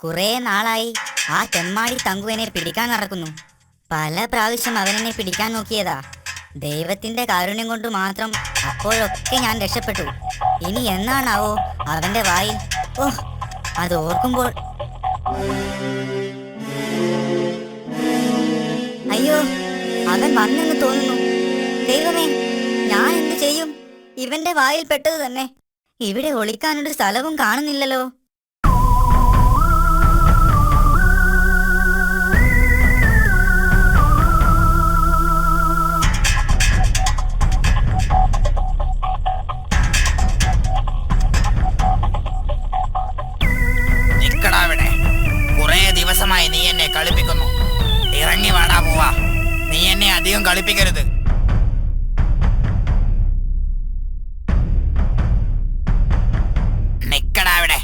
കുറെ നാളായി ആ തെമ്മാടി തങ്കുവിനെ പിടിക്കാൻ നടക്കുന്നു. പല പ്രാവശ്യം അവനെന്നെ പിടിക്കാൻ നോക്കിയതാ. ദൈവത്തിന്റെ കാരുണ്യം കൊണ്ട് മാത്രം അപ്പോഴൊക്കെ ഞാൻ രക്ഷപ്പെട്ടു. ഇനി എന്നാണാവോ അവന്റെ വായിൽ? ഓ, അത് ഓർക്കുമ്പോൾ അയ്യോ, അവൻ വന്നെന്ന് തോന്നുന്നു. ദൈവമേ, ഞാൻ എന്ത് ചെയ്യും? ഇവന്റെ വായിൽ പെട്ടത് തന്നെ. ഇവിടെ ഒളിക്കാനൊരു സ്ഥലവും കാണുന്നില്ലല്ലോ. നിക്കടാവിടെ. കുറെ ദിവസമായി നീ എന്നെ കളിപ്പിക്കുന്നു. ഇറങ്ങി വാടാ പോവാ. നീ എന്നെ അധികം കളിപ്പിക്കരുത്. നിക്കടാവിടെ.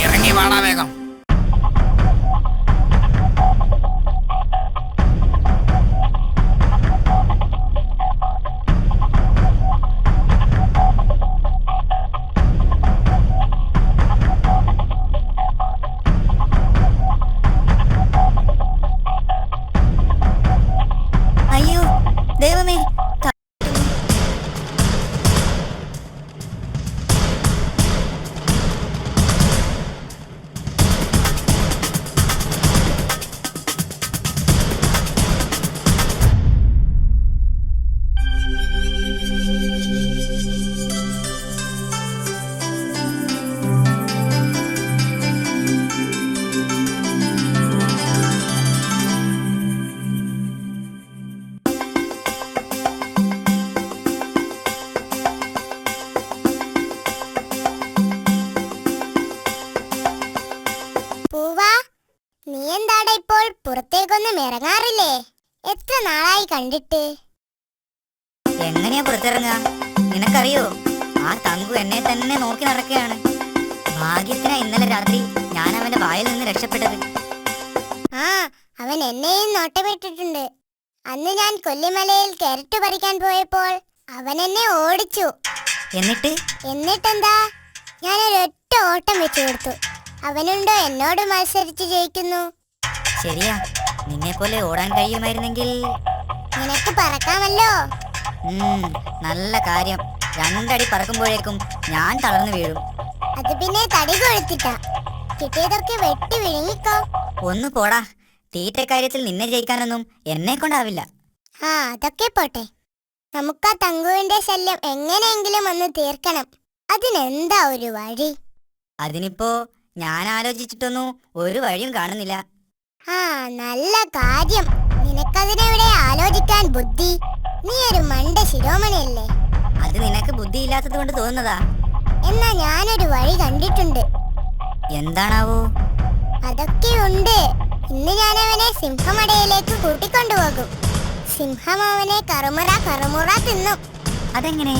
ഇറങ്ങി വാടാ വേഗം. അയ്യോ ദൈവമേ, പൂവാ, നീ എന്താടാ ഇപ്പോൾ പുറത്തേക്കൊന്നും ഇറങ്ങാറില്ലേ? എത്ര നാളായി കണ്ടിട്ട്. എങ്ങനെയാ പുറത്തിറങ്ങുക? നിനക്കറിയോ, ആ തങ്കു എന്നെ തന്നെ നോക്കി നടക്കുകയാണ്. ഭാഗ്യത്തിനാ ഇന്നലെ രാത്രി ഞാൻ അവന്റെ വായിൽ നിന്ന് രക്ഷപ്പെട്ടത്. ആ, അവൻ എന്നെയും നോട്ടമിട്ടിട്ടുണ്ട്. അന്ന് ഞാൻ കൊല്ലിമലയിൽ കാരറ്റ് പറിക്കാൻ പോയപ്പോൾ അവൻ എന്നെ ഓടിച്ചു. എന്നിട്ടെന്താ, ഞാനൊരൊറ്റ ഓട്ടം വെച്ചു കൊടുത്തു. അവനുണ്ടോ എന്നോട് മത്സരിച്ച് ജയിക്കുന്നു? ശരിയാ, നിന്നെ പോലെ ഓടാൻ കഴിയുമായിരുന്നെങ്കിൽ നിനക്ക് പറക്കാമല്ലോ. നല്ല കാര്യം. 2 അടി പറക്കുമ്പോഴേക്കും ഞാൻ തളർന്നു വീഴും. അത് പിന്നെ തടി കൊഴുത്തിട്ടാ. കിട്ടിയതൊക്കെ വെട്ടി വിഴുങ്ങിക്കോ. ഒന്ന് പോടാ. തീറ്റ കാര്യത്തിൽ നിന്നെ ജയിക്കാനൊന്നും എന്നെ കൊണ്ടാവില്ല. ആ, അതൊക്കെ പോട്ടെ. നമുക്കാ തങ്കുവിന്റെ ശല്യം എങ്ങനെയെങ്കിലും ഒന്ന് തീർക്കണം. അതിനെന്താ ഒരു വഴി? അതിനിപ്പോ ഞാൻ ആലോചിച്ചിട്ടൊന്നും ഒരു വഴിയും കാണുന്നില്ല. ആ, നല്ല കാര്യം. നിനക്കതിനെവിടെ ആലോചിക്കാൻ ബുദ്ധി? നീ ഒരു മണ്ട ശിരോമണിയല്ലേ. അത് നിനക്ക് ബുദ്ധിയില്ലാത്തത് കൊണ്ട് തോന്നുന്നതാ. എന്നാ ഞാനൊരു വഴി കണ്ടിട്ടുണ്ട്. എന്താണാവോ? അതൊക്കെ ഉണ്ട്. ഇന്ന് ഞാൻ അവനെ സിംഹമടയിലേക്ക് കൂട്ടിക്കൊണ്ടുപോകും. സിംഹം അവനെ കറുമുറ കറുമുറ തിന്നും. അതെങ്ങനെ?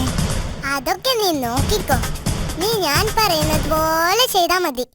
അതൊക്കെ നീ നോക്കിക്കോ. നീ ഞാൻ പറയുന്നത് പോലെ ചെയ്താ മതി.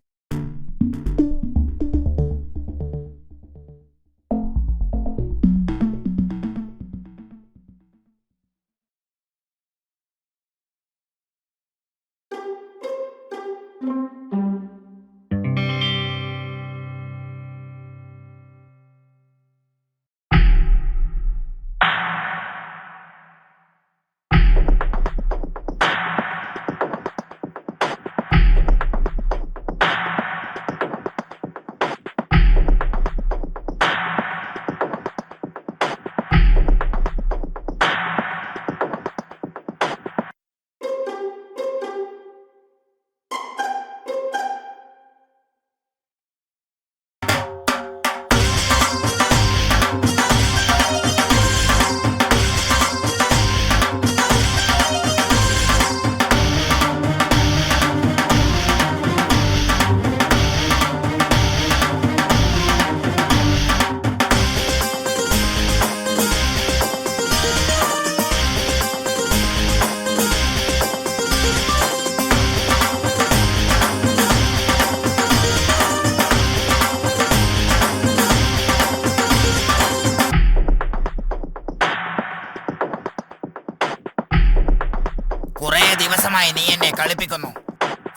ദിവസമായി നീ എന്നെ കളിപ്പിക്കുന്നു.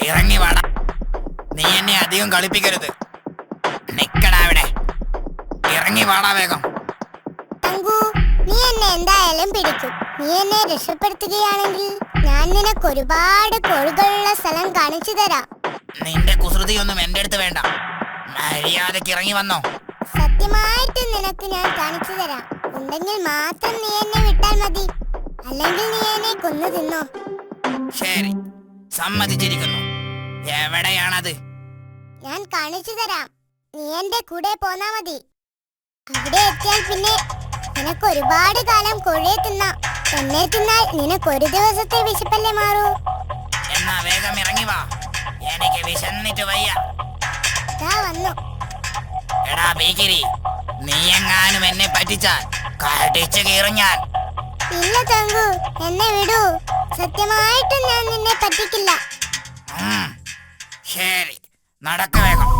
ഇറങ്ങി വാടാ. നീ എന്നെ അധികം കളിപ്പിക്കരുത്. നിക്കടാ അവിടെ. ഇറങ്ങി വാടാ വേഗം. തങ്കു, നീ എന്നെ എന്തായാലും പിടിക്കും. നീ എന്നെ രക്ഷപ്പെടുത്തുകയാണെങ്കിൽ ഞാൻ നിനക്ക് ഒരുപാട് കോഴികളുള്ള സ്ഥലം കാണിച്ചു തരാം. നിന്റെ കുസൃതിയൊന്നും എന്റെ അടുത്ത് വേണ്ട. മര്യാദക്ക് ഇറങ്ങി വന്നോ. സത്യമായിട്ട് നിനക്ക് ഞാൻ കാണിച്ചു തരാം. ഉണ്ടെങ്കിൽ മാത്രം നീ എന്നെ വിട്ടാൽ മതി. അല്ലെങ്കിൽ നീ എന്നെ കൊന്നു തിന്നോ. ശരി, സമ്മതിച്ചിരിക്കുന്നു. എവിടെയാണത്? ഞാൻ കാണിച്ചു തരാം. നീ എന്റെ കൂടെ പോന്നാ മതി. അവിടെ എത്തിയാൽ പിന്നെ നിനക്ക് ഒരുപാട് കാലം കോഴിയെ തിന്നാം. എന്നെ തിന്നാൽ നിനക്ക് ഒരു ദിവസത്തെ വിശപ്പല്ലേ മാറൂ. എന്നാ വേഗം ഇറങ്ങി വാ. എനിക്ക് വിശന്നിട്ട് വയ്യ. ദാ വന്നു. എടാ ഭീകരി, നീ എങ്ങാനും എന്നെ പറ്റിച്ചാൽ കടിച്ചു കീറും ഞാൻ. ഇല്ല തങ്കു, എന്നെ വിടൂ. സത്യമായിട്ടും ഞാൻ നിന്നെ പറ്റിക്കില്ല. ശരി, നടക്ക വേഗം.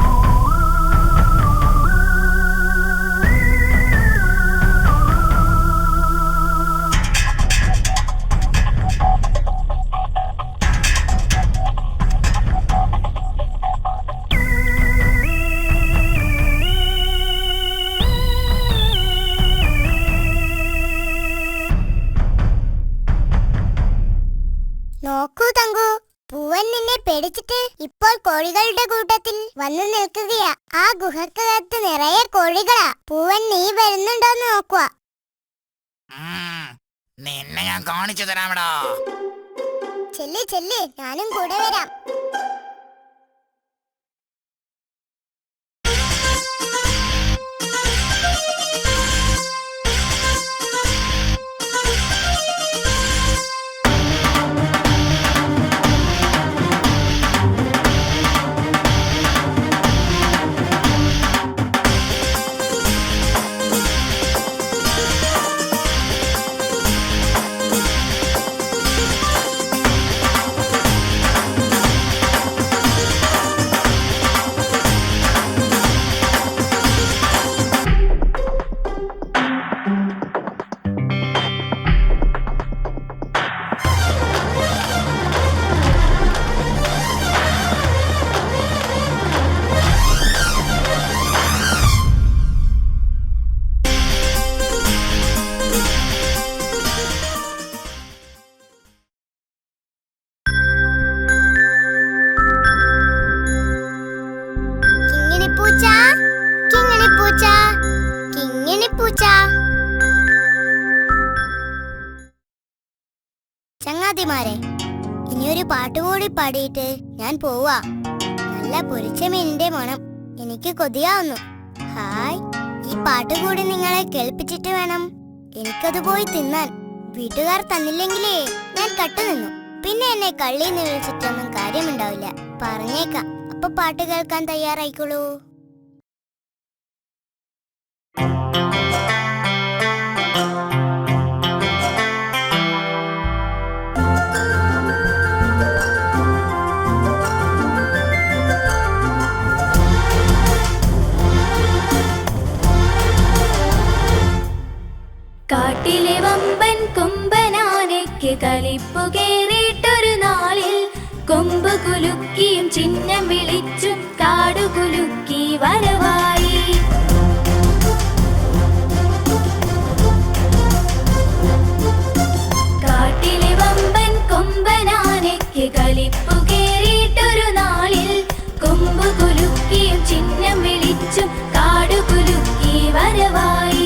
നോക്കൂ തങ്കു, പൂവൻ നിന്നെ പേടിച്ചിട്ട് ഇപ്പോൾ കോഴികളുടെ കൂട്ടത്തിൽ വന്നു നിൽക്കുകയാ. ആ ഗുഹക്കകത്ത് നിറയെ കോഴികളാ. പൂവൻ നീ വരുന്നുണ്ടോന്ന് നോക്കുക. നിന്നെ ഞാൻ കാണിച്ചു തരാമടാ. ചെല്ല് ചെല്ല്, ഞാനും കൂടെ വരാം. ചങ്ങാതിമാരെ, ഇനിയൊരു പാട്ടുകൂടി പാടിയിട്ട് ഞാൻ പോവാ. നല്ല പൊരിച്ച മീനിന്റെ മണം എനിക്ക് കൊതിയാവുന്നു. ഹായ്, ഈ പാട്ടുകൂടി നിങ്ങളെ കേൾപ്പിച്ചിട്ട് വേണം എനിക്കത് പോയി തിന്നാൻ. വീട്ടുകാർ തന്നില്ലെങ്കിലേ ഞാൻ കട്ടുനിന്നു. പിന്നെ എന്നെ കള്ളിന്ന് വിളിച്ചിട്ടൊന്നും കാര്യമുണ്ടാവില്ല. പറഞ്ഞേക്കാം. അപ്പൊ പാട്ട് കേൾക്കാൻ തയ്യാറായിക്കോളൂ. കാട്ടിലെ വമ്പൻ കൊമ്പനാനയ്ക്ക് കലിപ്പു കേറിയിട്ടൊരു നാളിൽ കൊമ്പ് കുലുക്കിയും ചിഹ്നം വിളിച്ചും കാടു കുലുക്കി വരവായി. കാട്ടിലെ വമ്പൻ കൊമ്പനാനയ്ക്ക് കലിപ്പു കേറിയിട്ടൊരു നാളിൽ കൊമ്പ് കുലുക്കിയും ചിഹ്നം വിളിച്ചും കാടു കുലുക്കി വരവായി.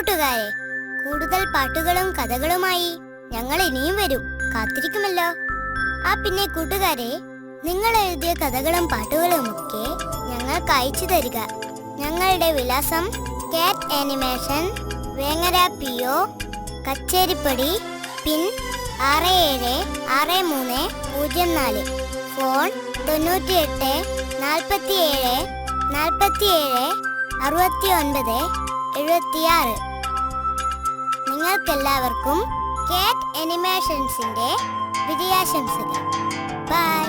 കൂട്ടുകാരെ, കൂടുതൽ പാട്ടുകളും കഥകളുമായി ഞങ്ങൾ ഇനിയും വരും. കാത്തിരിക്കുമല്ലോ. പിന്നെ കൂട്ടുകാരെ, നിങ്ങൾ എഴുതിയ കഥകളും പാട്ടുകളും ഒക്കെ ഞങ്ങൾക്ക് അയച്ചു തരിക. ഞങ്ങളുടെ വിലാസം കാറ്റ് ആനിമേഷൻ, വേങ്ങര PO, കച്ചേരിപ്പടി, പിൻ 676304, ഫോൺ 98 47 47 69 76. നിങ്ങൾക്കെല്ലാവർക്കും കാറ്റ് ആനിമേഷൻസിന്റെ വിജയാശംസകൾ. ബൈ.